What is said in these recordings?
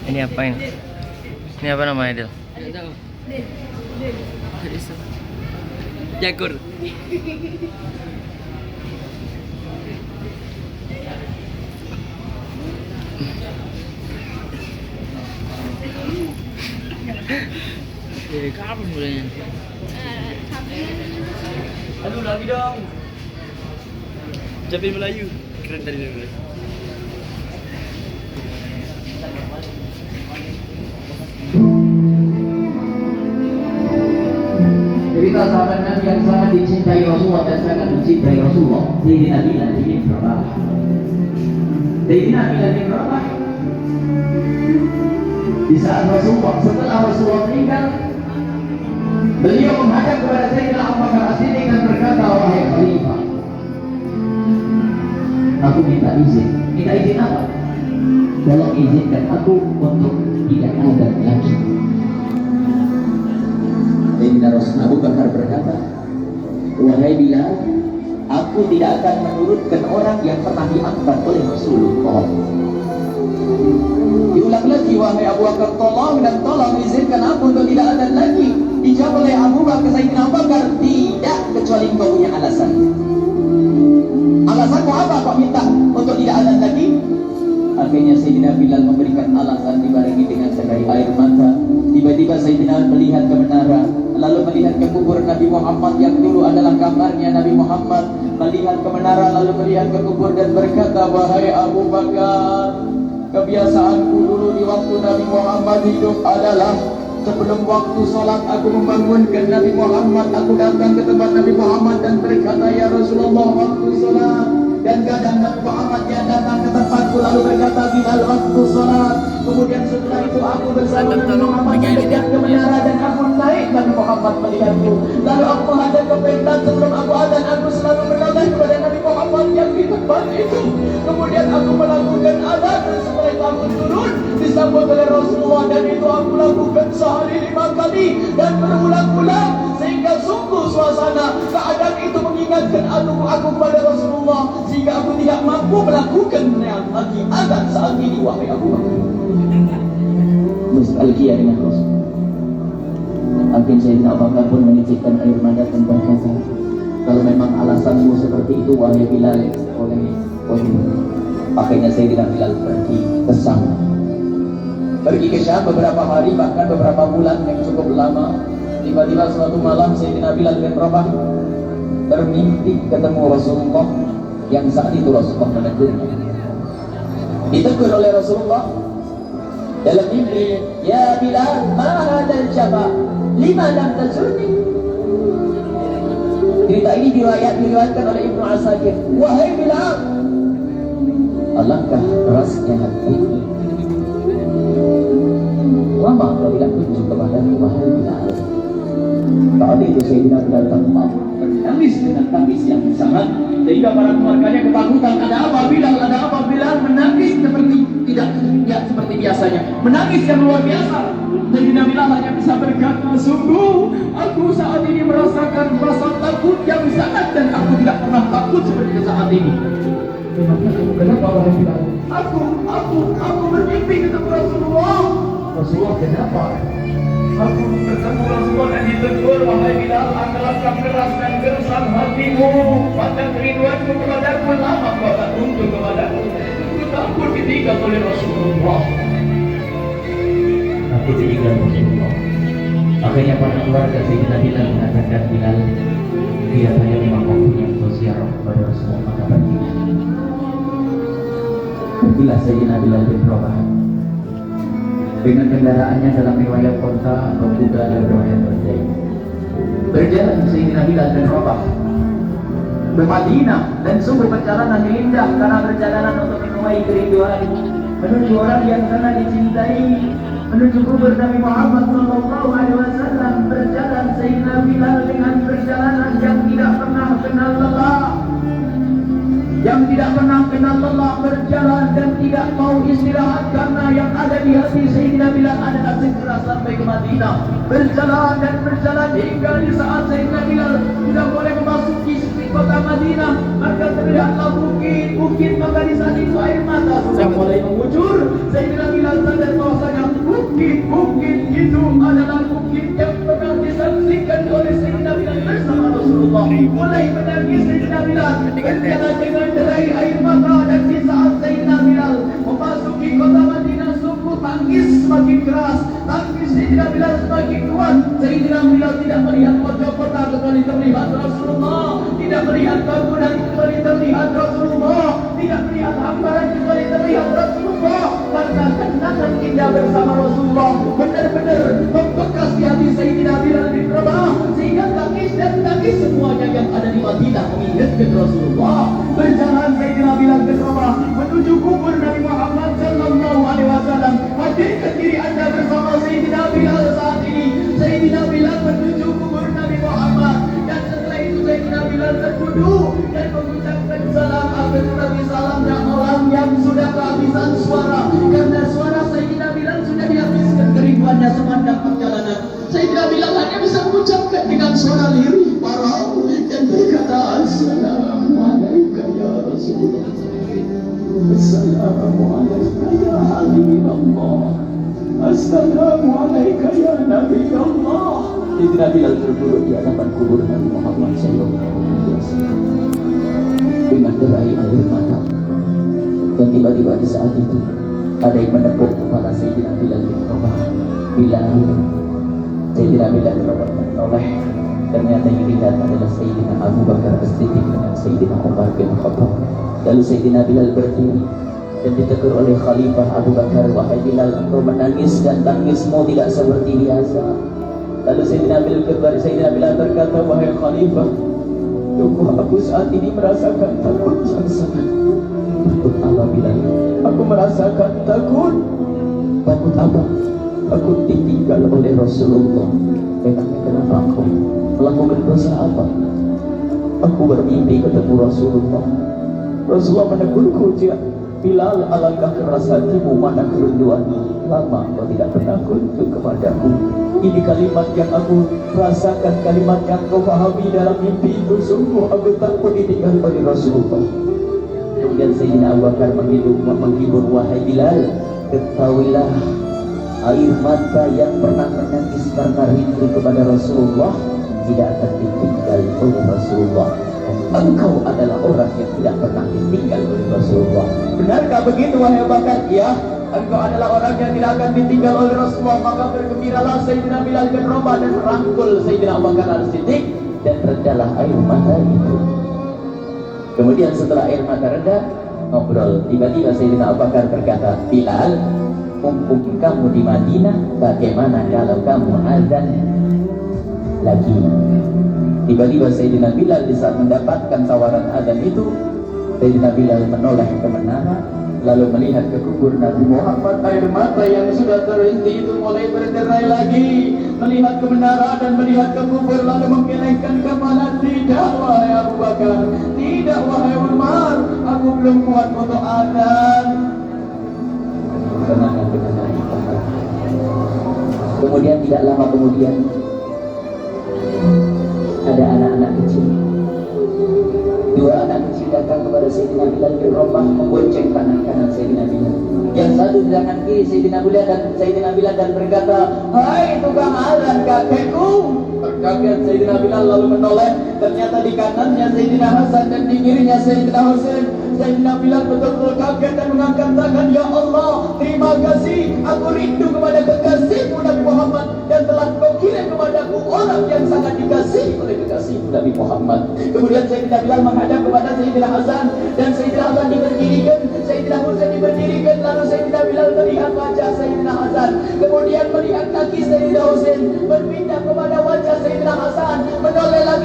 Ini apa ini? Ini apa namanya, Del? Jagur. Kapan mulainya? Aduh, lagi dong. Ucapin Melayu. Keren tadi dulu. Cerita sahabat Nabi yang sangat dicintai Rasulullah dan sangat mencintai Rasulullah, Sayyidina Bilal bin Rabah. Sayyidina Bilal bin Rabah di saat Rasulullah, setelah Rasulullah meninggal, beliau menghadap kepada Sayyidina Abu Bakar As-Siddiq dan berkata, wahai Khalifah, aku minta izin. Minta izin apa? Tolong izinkan aku untuk tidak azan lagi. Sayyidina Rasul Abu Bakar berkata, wahai Bilal, aku tidak akan menurutkan orang yang pernah diangkat oleh Rasulullah. Diulang lagi, wahai Abu Bakar, tolong dan tolong izinkan aku untuk tidak azan lagi. Dijawab oleh Abu Bakar, Sayyidina Abu Bakar, tidak, kecuali engkau punya alasan. Alasanmu apa kau minta untuk tidak azan lagi? Akhirnya Sayyidina Bilal memberikan alasan dibarengi dengan serai air mata. Tiba-tiba Sayyidina melihat ke menara, lalu melihat ke kubur Nabi Muhammad yang dulu adalah kamarnya Nabi Muhammad. Melihat ke menara, lalu melihat ke kubur dan berkata, wahai Abu Bakar, kebiasaanku dulu di waktu Nabi Muhammad hidup adalah sebelum waktu sholat aku membangunkan Nabi Muhammad. Aku datang ke tempat Nabi Muhammad dan berkata, ya Rasulullah, waktu sholat. Dan kadang Nabi Muhammad dia datang ke tempatku lalu berkata, Bilal, waktu sholat. Kemudian setelah itu aku bersama Nabi Muhammad mendekat ke menara dan aku naik Nabi Muhammad melihatku. Lalu aku menghadap ke pentas sebelum aku azan, aku selalu menoleh kepada Nabi Muhammad yang di tempat itu. Kemudian aku melakukan azan dan setelah itu aku turun disambut oleh Rasulullah, dan itu aku lakukan sehari 5 kali dan berulang-ulang sehingga sungguh suasana keadaan itu mengingatkan aku kepada Rasulullah sehingga aku tidak mampu melakukan lagi azan saat ini, wahai Abu Bakar. Nostalgia dengan Rasul. Akhirnya Sayyidina Abu Bakar pun menicipkan air mata dan berkata, kalau memang alasanmu seperti itu, wahai Bilal, oleh. Akhirnya Sayyidina Bilal pergi ke Syam. Pergi ke Syam beberapa hari, bahkan beberapa bulan yang cukup lama. Tiba-tiba suatu malam Sayyidina Bilal bin Rabah bermimpi ketemu Rasulullah yang saat itu Rasulullah menegurnya. Ditegur oleh Rasulullah dalam mimpi, ya Bilal, ma hadzal jaba, lima lam tazurni. Cerita ini diriwayatkan oleh Ibnu Asakir. Wahai Bilal, alangkah kerasnya hatiku, lama kau tidak kunjung kepadaku, wahai Bilal. Saat itu Sayyidina Bilal menangis dengan tangis yang sangat, sehingga para keluarganya ketakutan. Ada apa Bilal? Ada apa Bilal? Menangis seperti biasanya, menangis yang luar biasa. Sayyidina Bilal hanya bisa berkata, sungguh aku saat ini merasakan rasa takut yang sangat, dan aku tidak pernah takut seperti saat ini. Kenapa wahai Bilal? Aku bermimpi ketemu Rasulullah. Rasulullah, kenapa? Aku bertemu Rasulullah dan ditegur, wahai Bilal, alangkah keras dan gersang hatimu, pada kerinduanmu kepadaku, lama kau tak kunjung kepadaku. Aku takut ditinggal oleh Rasulullah. Aku ditinggal Rasulullah. Akhirnya para keluarga Sayyidina Bilal mengatakan, Bilal, dia hanya 5 waktu yang kau ziarah kepada Rasulullah, maka pergilah. Pergilah Sayyidina Bilal bin Rabah dengan kendaraannya dalam riwayat kota atau kuda dan riwayat bajai. Berjalan Sayyidina Bilal bin Rabah ke Madinah, dan sungguh perjalanan yang indah karena perjalanan untuk menuai kerinduan, menuju orang yang sangat dicintai, menuju kubur Nabi Muhammad sallallahu alaihi wasallam. Berjalan Sayyidina Bilal dengan perjalanan yang tidak pernah kenal lelah, yang tidak pernah kenal lelah, berjalan dan tidak mau istirahat, karena yang ada di hati Sayyidina Bilal adalah segera sampai ke Madinah. Berjalan dan berjalan hingga di saat Sayyidina Bilal sudah mulai memasuki kota Madinah, maka terlihatlah bukit-bukit, maka di saat itu air mata sudah mulai mengucur. Sayyidina Bilal sadar bahwasanya bukit-bukit itu adalah bukit yang pernah disaksikan oleh Sayyidina Bilal bersama Rasulullah. Mulai menangis Sayyidina Bilal, berjalan dengan derai air mata, dan di saat Sayyidina Bilal memasuki kota Madinah, sungguh tangis semakin keras, tangis Sayyidina Bilal semakin kuat. Sayyidina Bilal tidak melihat pojok kota kecuali terlihat Rasulullah, tidak melihat bangunan kecuali terlihat Rasulullah, tidak melihat hamparan kecuali terlihat Rasulullah, karena kenangan indah bersama Rasulullah benar-benar membekas di hati Sayyidina Bilal bin Rabah, sehingga tangis dan tangis semuanya yang ada di Madinah mengingatkan Rasulullah. Berjalan Sayyidina Bilal bin Rabah menuju kubur Nabi Muhammad sallallahu alaihi wasallam. Hadirkan diri Anda bersama Sayyidina Bilal saat ini. Sayyidina Bilal menuju kubur Nabi Muhammad, dan setelah itu Sayyidina Bilal terduduk dan mengucapkan salam. Akan tetapi salamnya orang yang sudah kehabisan suara, karena suara Sayyidina Bilal sudah dihabiskan kerinduannya sepanjang perjalanan. Sayyidina Bilal hanya bisa mengucapkan dengan suara lirih parau dan berkata, Assalamualaikum ya Rasulullah, Assalamualaikum ya Habibullah, Assalamualaikum ya Nabi Allah. Sayyidina Bilal terduduk di hadapan kubur Nabi Muhammad sallallahu alaihi wasallam dengan derai air mata, dan tiba-tiba di saat itu ada yang menepuk kepala Sayyidina Bilal bin Rabah. Bilal, Sayyidina Bilal bin Rabah menoleh. Ternyata yang dilihat adalah Sayyidina Abu Bakar As-Siddiq dengan Sayyidina Umar bin Khattab. Lalu Sayyidina Bilal berdiri dan ditegur oleh Khalifah Abu Bakar, wahai Bilal, engkau menangis dan tangismu tidak seperti biasa. Lalu Sayyidina Bilal berkata, wahai Khalifah, sungguh aku saat ini merasakan takut yang sangat. Takut apa Bilal? Aku merasakan takut. Takut apa? Aku ditinggal oleh Rasulullah. Memangnya kenapa engkau melakukan dosa apa? Aku bermimpi ketemu Rasulullah. Rasulullah menegurku, Bilal, alangkah keras hatimu, mana kerinduanmu, lama kau tidak pernah kunjung kepadaku. Ini kalimat yang aku rasakan, kalimat yang kau pahami dalam mimpi itu. Sungguh aku takut ditinggal oleh Rasulullah. Kemudian Sayyidina Abu Bakar menghibur, wahai Bilal, ketahuilah, air mata yang pernah menangis karena rindu kepada Rasulullah tidak akan ditinggal oleh Rasulullah. Engkau adalah orang yang tidak pernah ditinggal oleh Rasulullah. Benarkah begitu wahai Abu Bakar? Ya, engkau adalah orang yang tidak akan ditinggal oleh Rasulullah. Maka bergembiralah Sayyidina Bilal bin Rabah dan merangkul Sayyidina Abu Bakar As-Siddiq, dan redalah air mata itu. Kemudian setelah air mata reda, ngobrol. Tiba-tiba Sayyidina Abu Bakar berkata, Bilal, mumpung kamu di Madinah, bagaimana kalau kamu azan lagi? Tiba-tiba Sayyidina Bilal di saat mendapatkan tawaran azan itu, Sayyidina Bilal menoleh ke menara, lalu melihat ke kubur Nabi Muhammad. Air mata yang sudah terhenti itu mulai berderai lagi. Melihat ke menara dan melihat ke kubur, lalu menggelengkan kepala. Tidak wahai Abu Bakar, tidak wahai Umar, aku belum kuat untuk azan. Kemudian tidak lama kemudian ada anak-anak kecil. Dua anak kecil datang kepada Sayyidina Bilal bin Rabah, membonceng tangan kanan Sayyidina Bilal. Yang satu di tangan kiri Sayyidina Bilal dan berkata, hai tukang azan kakekku. Terkaget Sayyidina Bilal lalu menoleh. Ternyata di kanannya Sayyidina Hasan dan di kirinya Sayyidina Husain. Sayyidina Bilal betul-betul kaget dan mengangkat tangan, ya Allah, terima kasih, aku rindu kepada kekasihmu Nabi Muhammad, dan telah kau kirim kepadaku orang yang sangat dikasihi oleh kekasihmu Nabi Muhammad. Kemudian Sayyidina Bilal menghadap kepada Sayyidina Hasan, dan Sayyidina Hasan diberdirikan, Sayyidina Husain diberdirikan. Lalu Sayyidina Bilal melihat wajah Sayyidina Hasan, kemudian melihat kaki Sayyidina Husain, berpindah kepada wajah Sayyidina Hasan,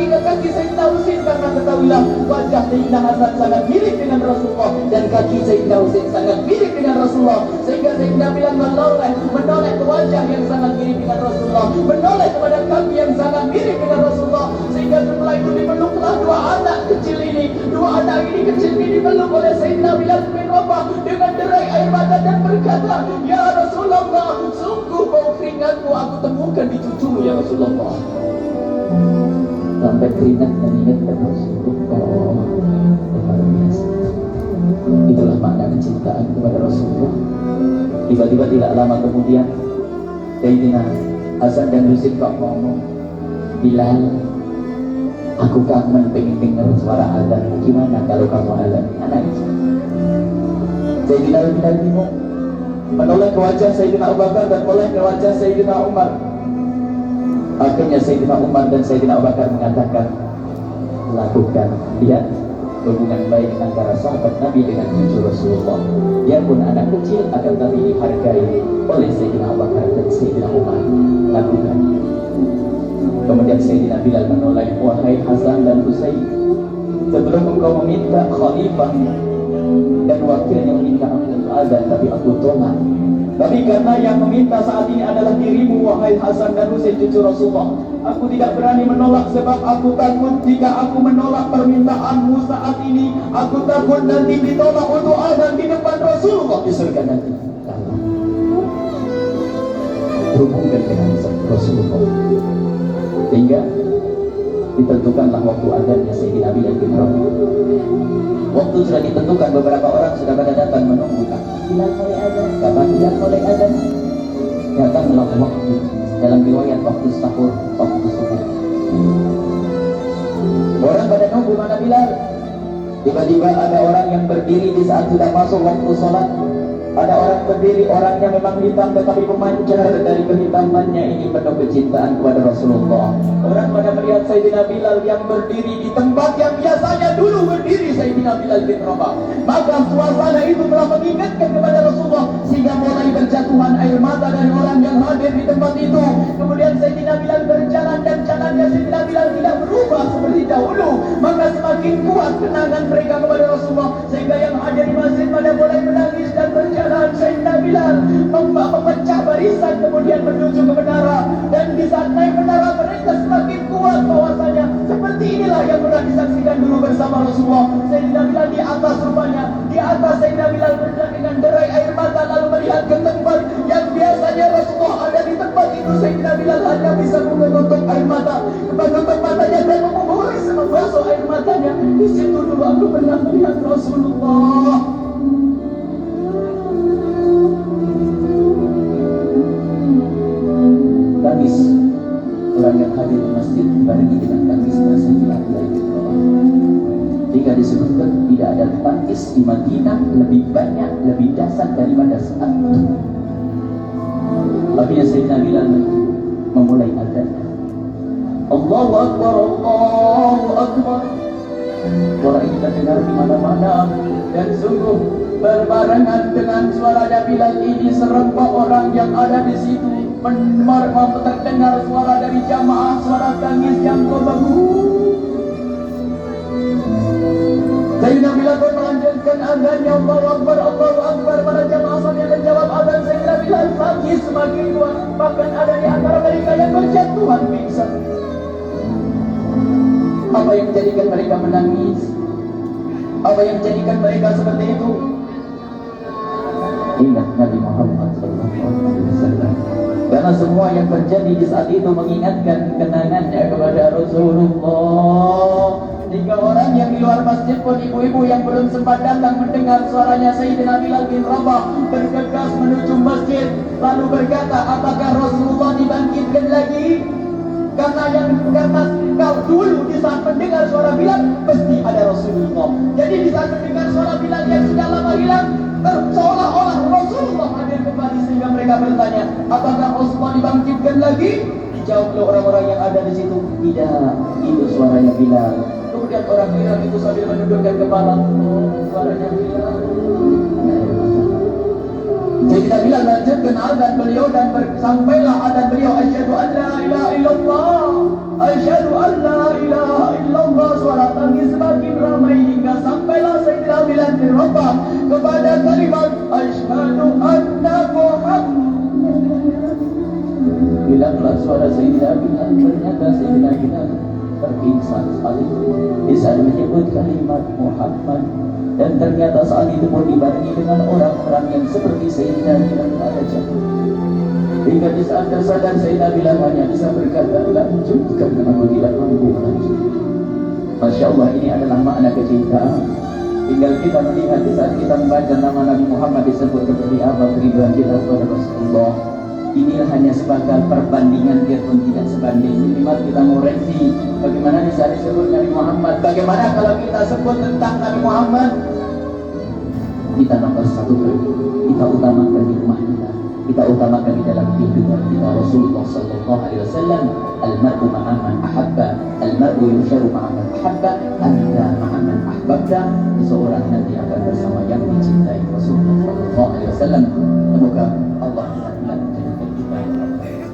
lagi ke kaki Sayyidina Husain, karena ketahuilah wajah Sayyidina Hasan sangat mirip dengan Rasulullah dan kaki Sayyidina Husain sangat mirip dengan Rasulullah, sehingga Sayyidina Bilal menoleh ke wajah yang sangat mirip dengan Rasulullah, menoleh kepada kaki yang sangat mirip dengan Rasulullah, sehingga setelah itu dipeluklah dua anak kecil ini dipeluk oleh Sayyidina Bilal bin Rabah dengan derai air mata dan berkata, "Ya Rasulullah, sungguh bau keringatmu aku temukan di cucumu ya Rasulullah." Sampai keringat mengingatkan Rasulullah. Luar biasa. Itulah makna kecintaan kepada Rasulullah. Tiba-tiba tidak lama kemudian Sayyidina Hasan dan Husain kok ngomong, "Bilal, aku kangen pengen dengar suara azan. Gimana kalau kamu azan?" Anak itu Sayyidina Bilal bingung, menoleh ke wajah Sayyidina Abu Bakar dan menoleh ke wajah Sayyidina Umar. Akhirnya Sayyidina Umar dan Sayyidina Abu Bakar mengatakan, "Lakukan, lihat hubungan baik antara sahabat Nabi dengan cucu Rasulullah. Biarpun anak kecil akan tapi dihargai oleh Sayyidina Abu Bakar dan Sayyidina Umar. Lakukan." Kemudian Sayyidina Bilal menoleh, "Wahai Hasan dan Husain, sebelum engkau meminta khalifah dan wakilnya meminta aku untuk azan, tapi aku tolak. Tapi karena yang meminta saat ini adalah dirimu, wahai Hasan dan Husain cucu Rasulullah, aku tidak berani menolak, sebab aku takut jika aku menolak permintaanmu saat ini, aku takut nanti ditolak untuk azan di depan Rasulullah di surga nanti." Hubungkan dengan Rasulullah, sehingga ditentukanlah waktu azannya Sayyidina Bilal bin Rabah. Waktu sudah ditentukan, beberapa orang sudah pada datang menunggu, kapan Bilal mulai azan, kapan Bilal mulai azan. Datanglah waktu, dalam riwayat waktu sahur, waktu subuh. Orang pada nunggu mana Bilal. Tiba-tiba ada orang yang berdiri di saat sudah masuk waktu sholat. Ada orang berdiri, orangnya memang hitam tetapi pemancar dari kehitamannya ini penuh kecintaan kepada Rasulullah. Orang pada melihat Sayyidina Bilal yang berdiri di tempat yang biasanya dulu berdiri Sayyidina Bilal bin Rabah. Maka suasana itu telah mengingatkan kepada Rasulullah, sehingga mulai berjatuhan air mata dari orang yang hadir di tempat itu. Kemudian Sayyidina Bilal berjalan dan jalannya Sayyidina Bilal tidak berubah seperti dahulu. Maka semakin kuat kenangan mereka kepada Rasulullah, sehingga yang hadir di masjid pada mulai menangis dan berjalan. Sayyidina Bilal memecah barisan kemudian menuju ke menara, dan di saat naik menara mereka semakin kuat bahwasanya seperti inilah yang pernah disaksikan dulu bersama Rasulullah. Sayyidina Bilal di atas rupanya, di atas Sayyidina Bilal berjalan dengan derai air mata lalu melihat ke tempat yang biasanya Rasulullah ada di tempat itu. Sayyidina Bilal hanya bisa menutup air mata, menutup matanya dan membasuh air matanya. Di situ dulu aku pernah melihat Rasulullah. Tangis orang yang hadir di masjid barengi dengan tangisnya Sayyidina Bilal bin Rabah. Jika disebutkan tidak ada tangis di Madinah lebih banyak, lebih dahsyat daripada saat itu. Akhirnya Sayyidina Bilal memulai azan. Allahu Akbar, Allahu Akbar. Suara ini terdengar di mana-mana, dan sungguh berbarengan dengan suara Bilal ini serempak orang yang ada di situ terdengar suara dari jamaah, suara tangis yang membeku. Sayyidina Bilal pun melanjutkan azannya, Allahu Akbar, Allahu Akbar. Para jamaah sambil menjawab azan Sayyidina Bilal, tangis semakin kuat. Bahkan ada di antara mereka yang berjatuhan pingsan. Apa yang menjadikan mereka menangis? Apa yang menjadikan mereka seperti itu? Ingat Nabi Muhammad SAW. Karena semua yang terjadi di saat itu mengingatkan kenangannya kepada Rasulullah. Jika orang yang di luar masjid pun, ibu-ibu yang belum sempat datang mendengar suaranya Sayyidina Bilal bin Rabah bergegas menuju masjid, lalu berkata, "Apakah Rasulullah dibangkitkan lagi?" Karena kau dulu di saat mendengar suara Bilal pasti ada Rasulullah. Jadi di saat mendengar suara Bilal yang sudah lama hilang, seolah-olah Rasulullah hadir kembali, sehingga mereka bertanya, "Apakah Rasulullah dibangkitkan lagi?" Dijawab oleh orang-orang yang ada di situ, "Tidak, itu suaranya Bilal." Kemudian orang Bilal itu sambil menundukkan kepala, "Oh, suaranya Bilal." Sayyidina Bilal lanjutkan azan beliau dan sampailah azan beliau, "Asyhadu an la ilaha illallah, asyhadu an la ilaha suara Sayyidina Bilal, ternyata Sayyidina Bilal terpingsan sekali di saat menyebut kalimat Muhammad. Dan ternyata saat itu pun dibarengi dengan orang-orang yang seperti Sayyidina Bilal al-Ajab. Hingga di saat tersadar Sayyidina Bilal hanya bisa berkata, lanjutkan, aku tidak mampu lanjut. Masya Allah, ini adalah makna kecintaan. Tinggal kita melihat di saat kita membaca nama Nabi Muhammad disebut seperti apa kerinduan kita kepada Rasulullah. Inilah hanya sebagai perbandingan, biarpun tidak sebanding. Minimal kita ngoreksi bagaimana di saat disebut Nabi Muhammad. Bagaimana kalau kita sebut tentang Nabi Muhammad, kita nomor satu, kita utamakan di rumah kita utamakan di dalam kehidupan kita. Rasulullah sallallahu alaihi wasallam, al-mar'u ma'a man ahabba, al-mar'u yusharu ma'a man ahabba, anta ma'a man ahbabta. Seseorang nanti akan bersama yang dicintai. Rasulullah sallallahu alaihi wasallam. Semoga Allah benar-benar menjadikan kita yang terbaik.